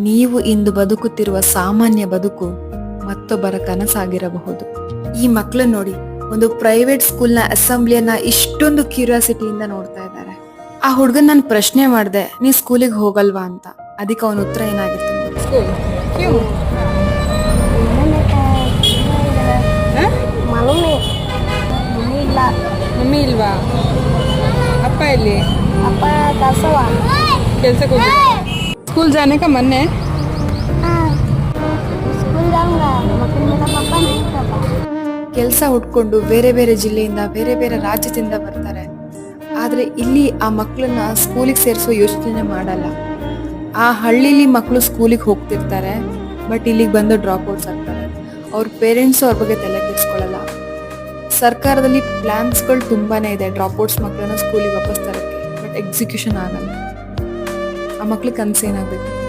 ನೀವು ಇಂದು ಬದುಕುತ್ತಿರುವ ಸಾಮಾನ್ಯ ಬದುಕು ಮತ್ತೊಬ್ಬರ ಕನಸಾಗಿರಬಹುದು. ಈ ಮಕ್ಕಳನ್ನ ನೋಡಿ, ಒಂದು ಪ್ರೈವೇಟ್ ಸ್ಕೂಲ್ನ ಅಸೆಂಬ್ಲಿಯನ್ನ ಇಷ್ಟೊಂದು ಕ್ಯೂರಿಯಾಸಿಟಿಯಿಂದ ನೋಡ್ತಾ ಇದ್ದಾರೆ. ಆ ಹುಡ್ಗನ್ ನಾನು ಪ್ರಶ್ನೆ ಮಾಡಿದೆ, ನೀ ಸ್ಕೂಲಿಗೆ ಹೋಗಲ್ವಾ ಅಂತ. ಅದಕ್ಕೆ ಅವನ ಉತ್ತರ ಏನಾಗಿತ್ತು ನೋಡಿ. ಮಮ್ಮಿ ಇಲ್ವಾ? ಅಪ್ಪ ಎಲ್ಲಿ? ಅಪ್ಪ ಕೆಲ್ಸಕ್ಕೆ ಹೋಗಿ. स्कूल जाने का मन है? स्कूल जाऊंगा लेकिन मेरा पापा नहीं करता. ಕೆಲಸ ಹುಡ್ಕೊಂಡು ಬೇರೆ ಬೇರೆ ಜಿಲ್ಲೆಯಿಂದ ಬೇರೆ ಬೇರೆ ರಾಜ್ಯದಿಂದ ಬರ್ತಾರೆ. ಆದ್ರೆ ಇಲ್ಲಿ ಆ ಮಕ್ಕಳನ್ನ ಸ್ಕೂಲಿಗೆ ಸೇರಿಸೋ ಯೋಚನೆ ಮಾಡಲ್ಲ. ಆ ಹಳ್ಳಿಲಿ ಮಕ್ಕಳು ಸ್ಕೂಲಿಗೆ ಹೋಗ್ತಿರ್ತಾರೆ, ಬಟ್ ಇಲ್ಲಿಗೆ ಬಂದು ಡ್ರಾಪ್ ಔಟ್ಸ್ ಆಗ್ತಾರೆ. ಅವ್ರ ಪೇರೆಂಟ್ಸು ಅವ್ರ ಬಗ್ಗೆ ತಲೆ ಕೆಡಿಸ್ಕೊಳ್ಳಲ್ಲ. ಸರ್ಕಾರದಲ್ಲಿ ಪ್ಲಾನ್ಸ್ಗಳು ತುಂಬಾನೇ ಇದೆ ಡ್ರಾಪ್ ಔಟ್ಸ್ ಮಕ್ಕಳನ್ನ ಸ್ಕೂಲಿಗೆ ವಾಪಸ್ ತರಕ್ಕೆ, ಬಟ್ ಎಕ್ಸಿಕ್ಯೂಷನ್ ಆಗಲ್ಲ. ಆ ಮಕ್ಳಿಗೆ ಕನಸು ಏನಾಗಬೇಕು?